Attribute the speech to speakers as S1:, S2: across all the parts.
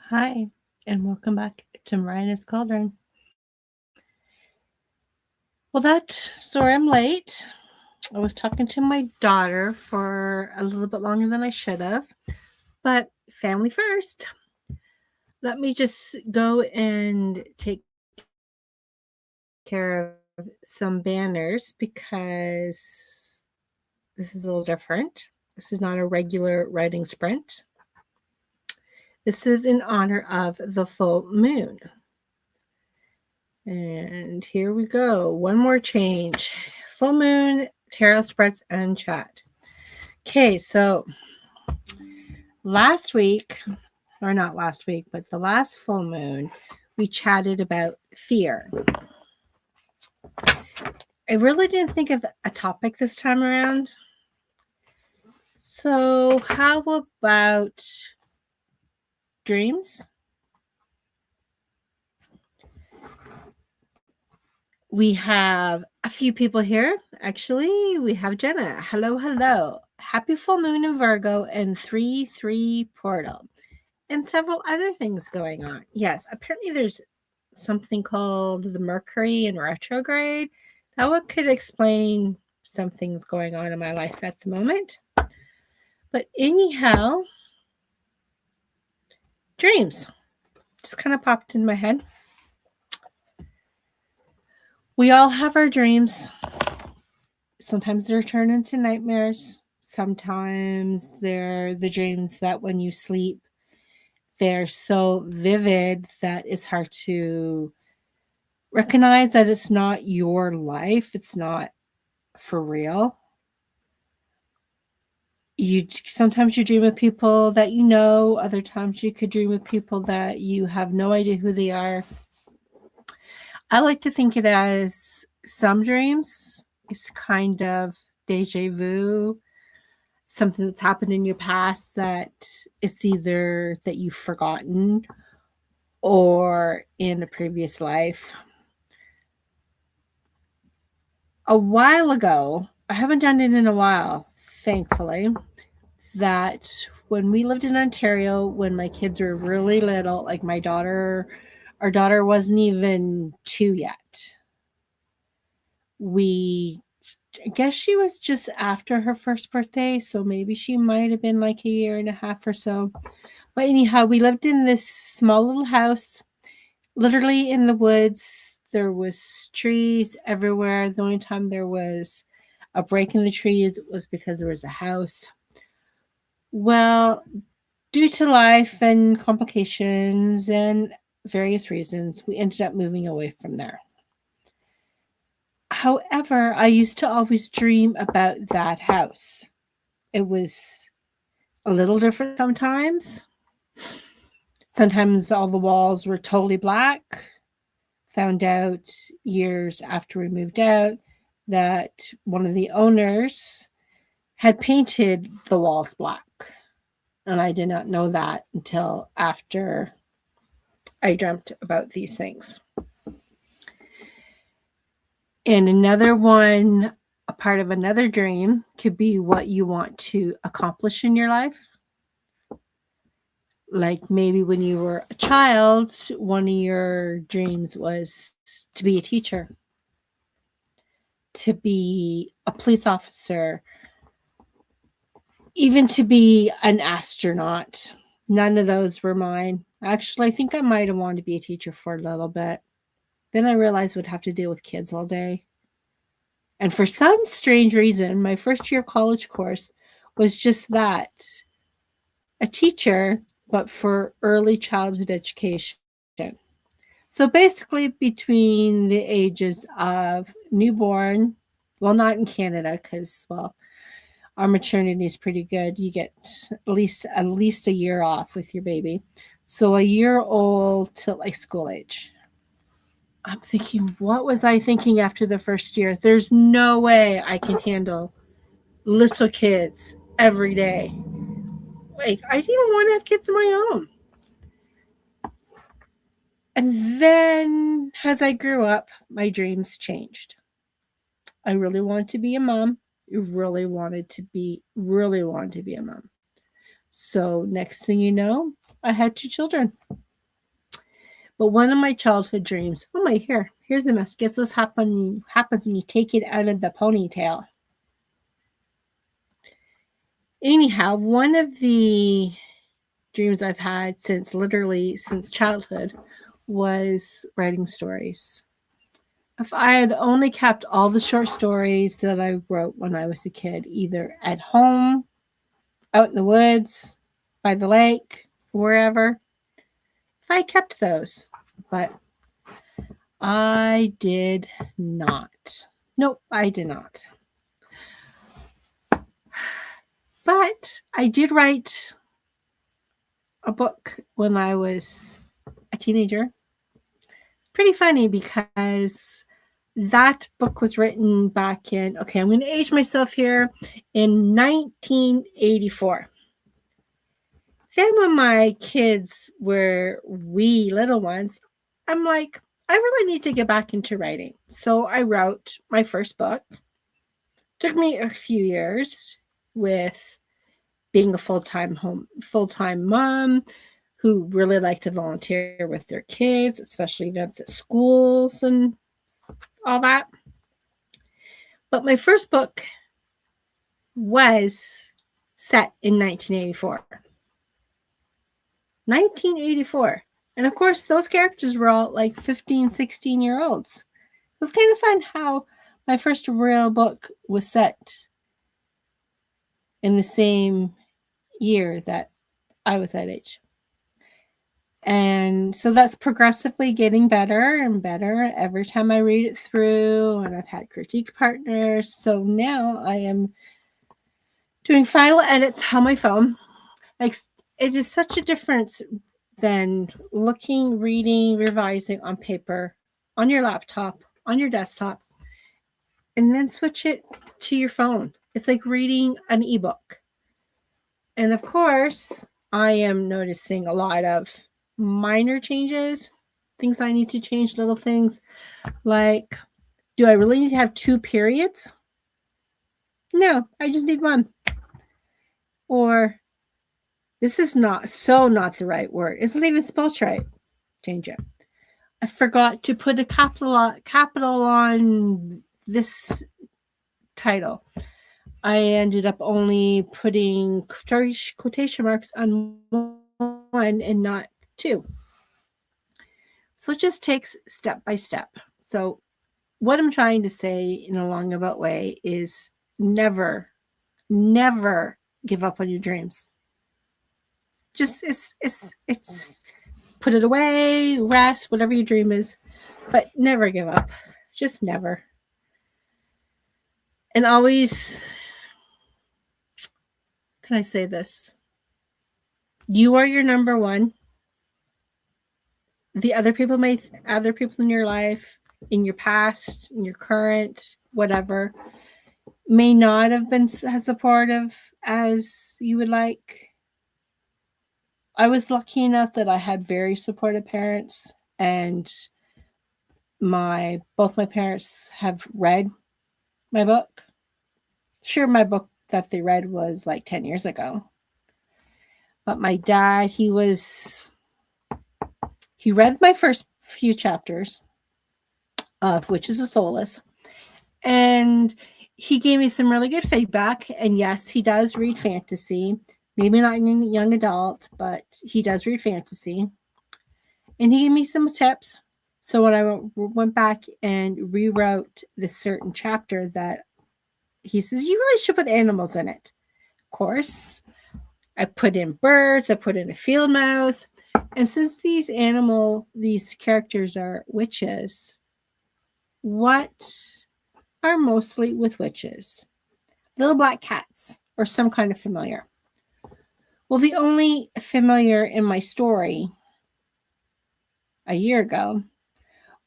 S1: Hi, and welcome back to Miranda's Cauldron. Sorry I'm late. I was talking to my daughter for a little bit longer than I should have, but family first. Let me just go and take care of some banners because this is a little different. This is not a regular writing sprint. This is in honor of the full moon. And here we go. One more change. Full moon, tarot spreads, and chat. Okay, so last week, or not last week, but the last full moon, we chatted about fear. I really didn't think of a topic this time around. So, how about dreams? We have a few people here. Actually, we have Jenna. Hello, hello. Happy full moon in Virgo and 3-3 portal. And several other things going on. Yes, apparently there's something called the Mercury in retrograde. That one could explain some things going on in my life at the moment. But anyhow, dreams just kind of popped in my head. We all have our dreams. Sometimes they're turned into nightmares. Sometimes they're the dreams that when you sleep, they're so vivid that it's hard to recognize that it's not your life. It's not for real. Sometimes you dream of people that you know. Other times you could dream of people that you have no idea who they are. I like to think it as some dreams is kind of deja vu, something that's happened in your past that it's either that you've forgotten or in a previous life. A while ago, I haven't done it in a while, thankfully, that when we lived in Ontario, when my kids were really little, like our daughter wasn't even 2 yet. I guess she was just after her first birthday, so maybe she might have been like a year and a half or so. But anyhow, we lived in this small little house, literally in the woods. There was trees everywhere. The only time there was a break in the trees was because there was a house. Well, due to life and complications and various reasons, we ended up moving away from there. However, I used to always dream about that house. It was a little different sometimes. Sometimes all the walls were totally black. Found out years after we moved out that one of the owners had painted the walls black. And I did not know that until after I dreamt about these things. And another one, a part of another dream, could be what you want to accomplish in your life. Like maybe when you were a child, one of your dreams was to be a teacher, to be a police officer, even to be an astronaut. None of those were mine. Actually, I think I might have wanted to be a teacher for a little bit. Then I realized I would have to deal with kids all day. And for some strange reason, my first year college course was just that, a teacher, but for early childhood education. So basically, between the ages of newborn, well, not in Canada, because, well, our maternity is pretty good. You get at least a year off with your baby. So a year old to like school age. I'm thinking, what was I thinking after the first year? There's no way I can handle little kids every day. Like, I didn't even want to have kids of my own. And then as I grew up, my dreams changed. I really wanted to be a mom. I really wanted to be a mom. So next thing you know, I had 2 children. But one of my childhood dreams, oh my hair, here's a mess. Guess what happens when you take it out of the ponytail? Anyhow, one of the dreams I've had since childhood was writing stories. If I had only kept all the short stories that I wrote when I was a kid, either at home, out in the woods, by the lake, wherever, if I kept those, but I did not. Nope, I did not. But I did write a book when I was a teenager. It's pretty funny because that book was written back in, okay, I'm going to age myself here, in 1984. Then when my kids were wee little ones, I'm like, I really need to get back into writing. So I wrote my first book. Took me a few years with being a full-time mom who really liked to volunteer with their kids, especially events at schools and all that. But my first book was set in 1984. 1984. And of course, those characters were all like 15, 16-year-olds. It was kind of fun how my first real book was set in the same year that I was that age. And so that's progressively getting better and better every time I read it through, and I've had critique partners. So now I am doing final edits on my phone. Like, it is such a difference than looking, reading, revising on paper, on your laptop, on your desktop, and then switch it to your phone. It's like reading an ebook. And of course, I am noticing a lot of minor changes, things I need to change, little things like, do I really need to have 2 periods? No, I just need 1. Or, this is not the right word. It's not even spelled right. Change it. I forgot to put a capital on this title. I ended up only putting quotation marks on 1 and not 2. So it just takes step by step. So what I'm trying to say in a roundabout way is never give up on your dreams. Just it's put it away, rest, whatever your dream is, but never give up. Just never. And always, can I say this? You are your number one. The other people in your life, in your past, in your current, whatever, may not have been as supportive as you would like. I was lucky enough that I had very supportive parents, and both my parents have read my book. Sure, my book that they read was like 10 years ago. But my dad, he read my first few chapters of Witches of Solace, and he gave me some really good feedback. And yes, he does read fantasy. Maybe not in young adult, but he does read fantasy. And he gave me some tips. So when I went back and rewrote this certain chapter, that he says, you really should put animals in it. Of course, I put in birds, I put in a field mouse. And since these characters are witches, what are mostly with witches? Little black cats or some kind of familiar. Well, the only familiar in my story a year ago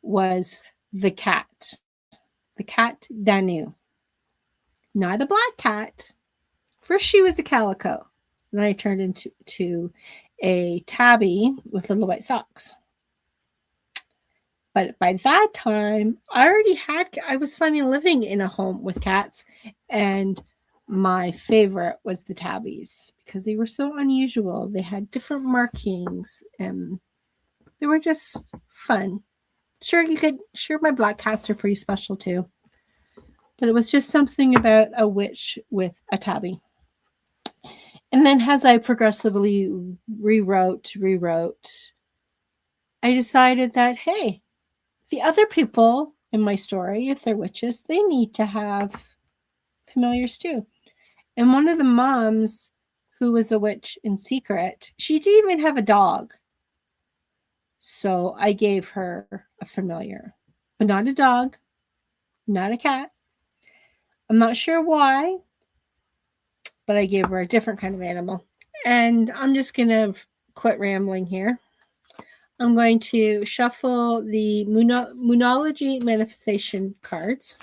S1: was the cat Danu. Not a black cat. First she was a calico. Then I turned into a tabby with little white socks. But by that time, I was finally living in a home with cats, and my favorite was the tabbies because they were so unusual. They had different markings and they were just fun. Sure, my black cats are pretty special too. But it was just something about a witch with a tabby. And then as I progressively rewrote, I decided that, hey, the other people in my story, if they're witches, they need to have familiars too. And one of the moms who was a witch in secret, she didn't even have a dog. So I gave her a familiar, but not a dog, not a cat. I'm not sure why, but I gave her a different kind of animal. And I'm just going to quit rambling here. I'm going to shuffle the Moonology manifestation cards.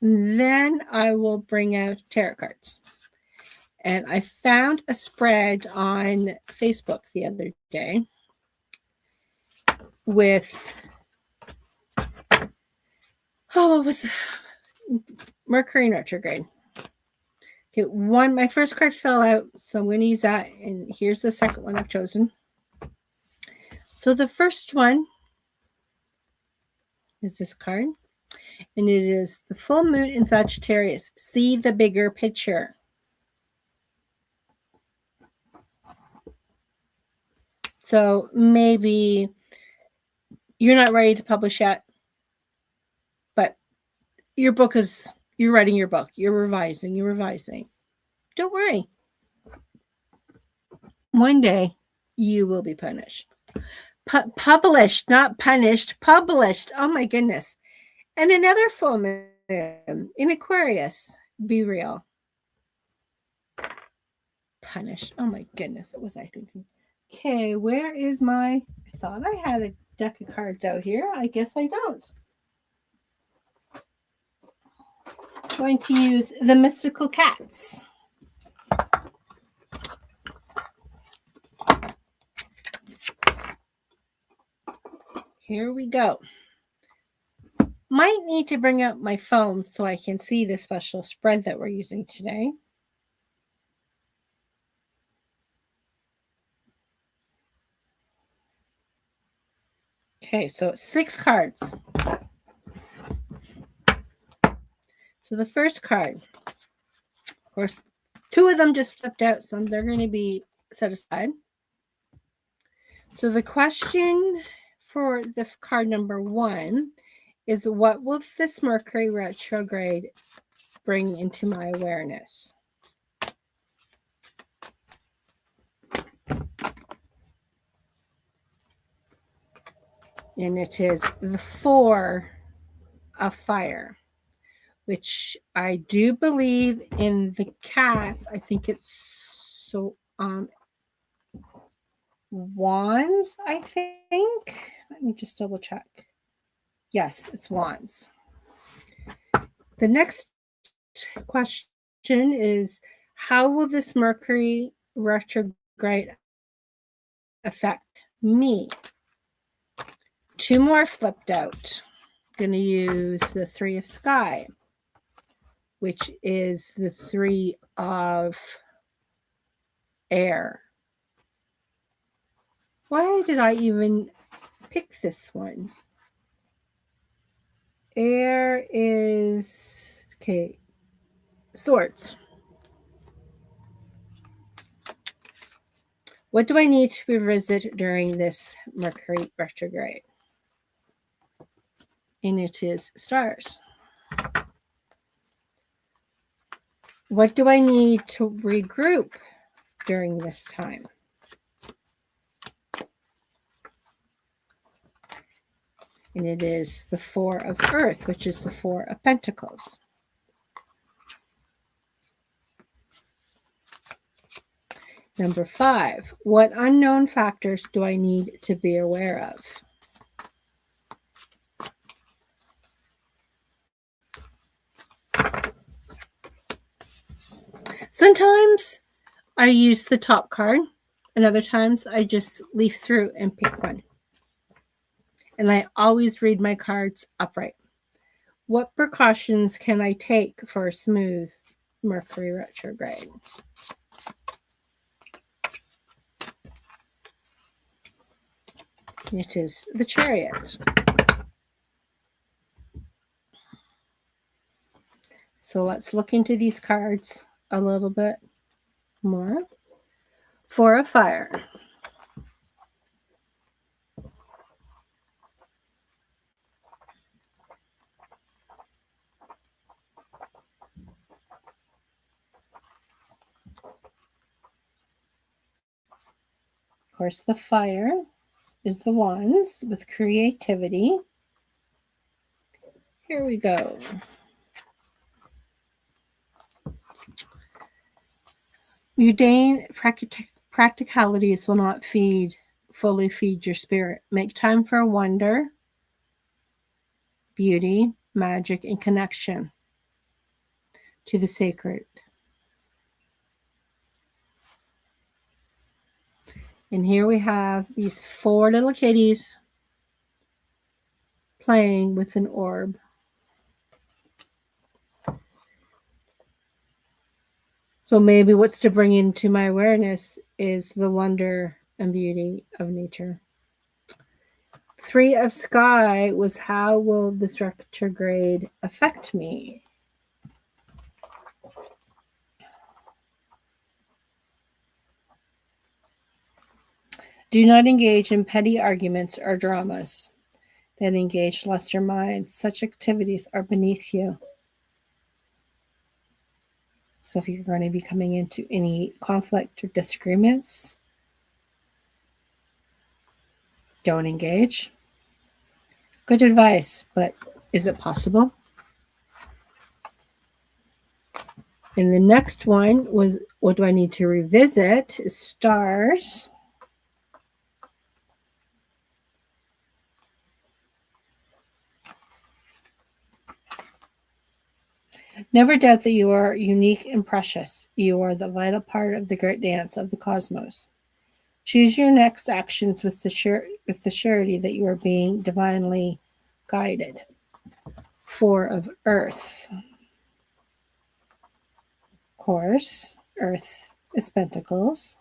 S1: And then I will bring out tarot cards. And I found a spread on Facebook the other day with, what was Mercury in retrograde. Okay, my first card fell out, so I'm going to use that. And here's the second one I've chosen. So the first one is this card, and it is the full moon in Sagittarius. See the bigger picture. So maybe you're not ready to publish yet, but you're writing your book, you're revising. Don't worry. One day you will be punished. Published, not punished, published. Oh my goodness. And another full moon in Aquarius. Be real. Punished. Oh my goodness. What was I thinking? Okay, where is I thought I had a deck of cards out here. I guess I don't. I'm going to use the Mystical Cats. Here we go. Might need to bring up my phone so I can see the special spread that we're using today. Okay, so 6 cards. So the first card, of course, 2 of them just flipped out, so they're going to be set aside. So the question for the card number 1 is, what will this Mercury retrograde bring into my awareness? And it is the 4 of fire, which I do believe in the cats. I think it's wands, I think. Let me just double check. Yes, it's wands. The next question is, how will this Mercury retrograde affect me? 2 more flipped out. I'm going to use the 3 of sky, which is the 3 of air. Why did I even pick this one? Air is, okay, swords. What do I need to revisit during this Mercury retrograde? And it is stars. What do I need to regroup during this time? And it is the 4 of earth, which is the 4 of pentacles. Number 5, what unknown factors do I need to be aware of? Sometimes I use the top card, and other times I just leaf through and pick one. And I always read my cards upright. What precautions can I take for a smooth Mercury retrograde. It is the Chariot. So let's look into these cards a little bit more. Four of Fire. Of course, the fire is the Wands with creativity. Here we go. Mundane practicalities will not fully feed your spirit. Make time for wonder, beauty, magic, and connection to the sacred. And here we have these four little kitties playing with an orb. So maybe what's to bring into my awareness is the wonder and beauty of nature. Three of Sky was, how will this retrograde affect me? Do not engage in petty arguments or dramas that engage lesser minds. Such activities are beneath you. So if you're going to be coming into any conflict or disagreements, don't engage. Good advice, but is it possible? And the next one was, what do I need to revisit? Stars. Never doubt that you are unique and precious. You are the vital part of the great dance of the cosmos. Choose your next actions with the surety that you are being divinely guided. Four of Earth. Of course, Earth is Pentacles.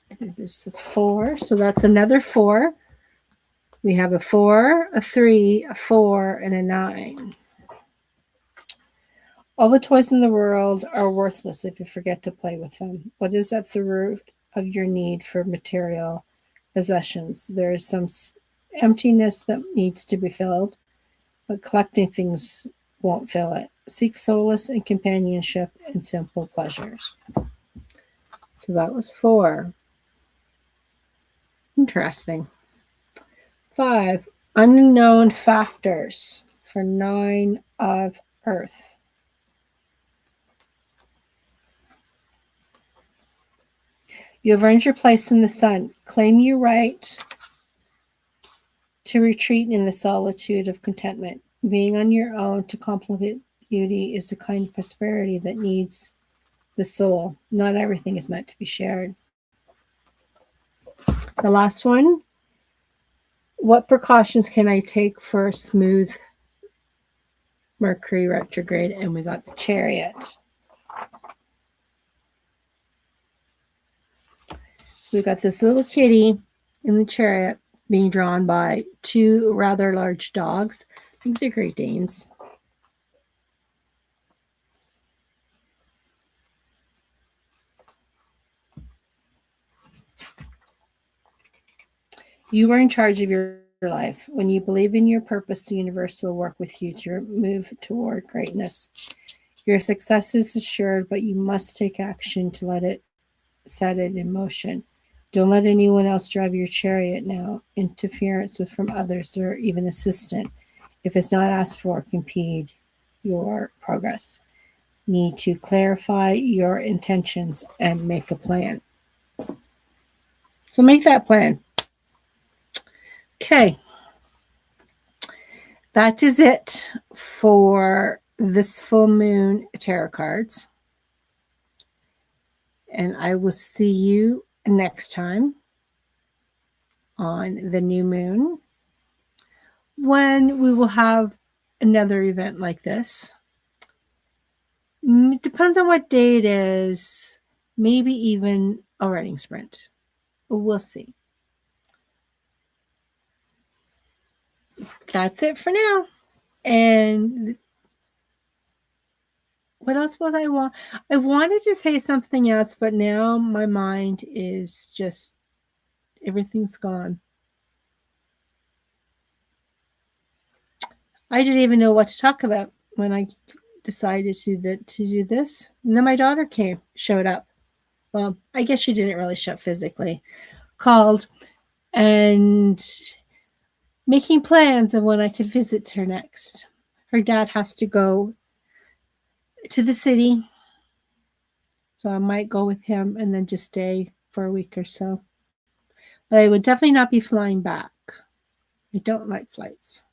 S1: It is the 4, so that's another 4. We have a 4, a 3, a 4, and a 9. All the toys in the world are worthless if you forget to play with them. What is at the root of your need for material possessions? There is some emptiness that needs to be filled, but collecting things won't fill it. Seek solace and companionship and simple pleasures. So that was 4. Interesting. 5, unknown factors for 9 of Earth. You have earned your place in the sun. Claim your right to retreat in the solitude of contentment. Being on your own to contemplate beauty is the kind of prosperity that needs the soul. Not everything is meant to be shared. The last one. What precautions can I take for a smooth Mercury retrograde? And we got the Chariot. We got this little kitty in the Chariot being drawn by 2 rather large dogs. I think they're Great Danes. You are in charge of your life. When you believe in your purpose, the universe will work with you to move toward greatness. Your success is assured, but you must take action to set it in motion. Don't let anyone else drive your chariot now. Interference from others or even assistant, if it's not asked for, can impede your progress. Need to clarify your intentions and make a plan. So make that plan. Okay. That is it for this full moon tarot cards. And I will see you next time on the new moon when we will have another event like this. It depends on what day it is, maybe even a running sprint. We'll see. That's it for now. And what else was I want? I wanted to say something else, but now my mind is just everything's gone. I didn't even know what to talk about when I decided to do this. And then my daughter showed up. Well, I guess she didn't really show up physically. Called and making plans of when I could visit her next. Her dad has to go to the city, so I might go with him and then just stay for a week or so. But I would definitely not be flying back. I don't like flights.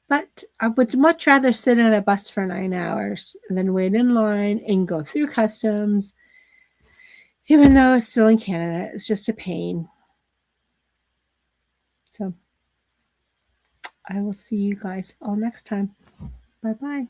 S1: But I would much rather sit on a bus for 9 hours and then wait in line and go through customs. Even though it's still in Canada, it's just a pain. So I will see you guys all next time. Bye-bye.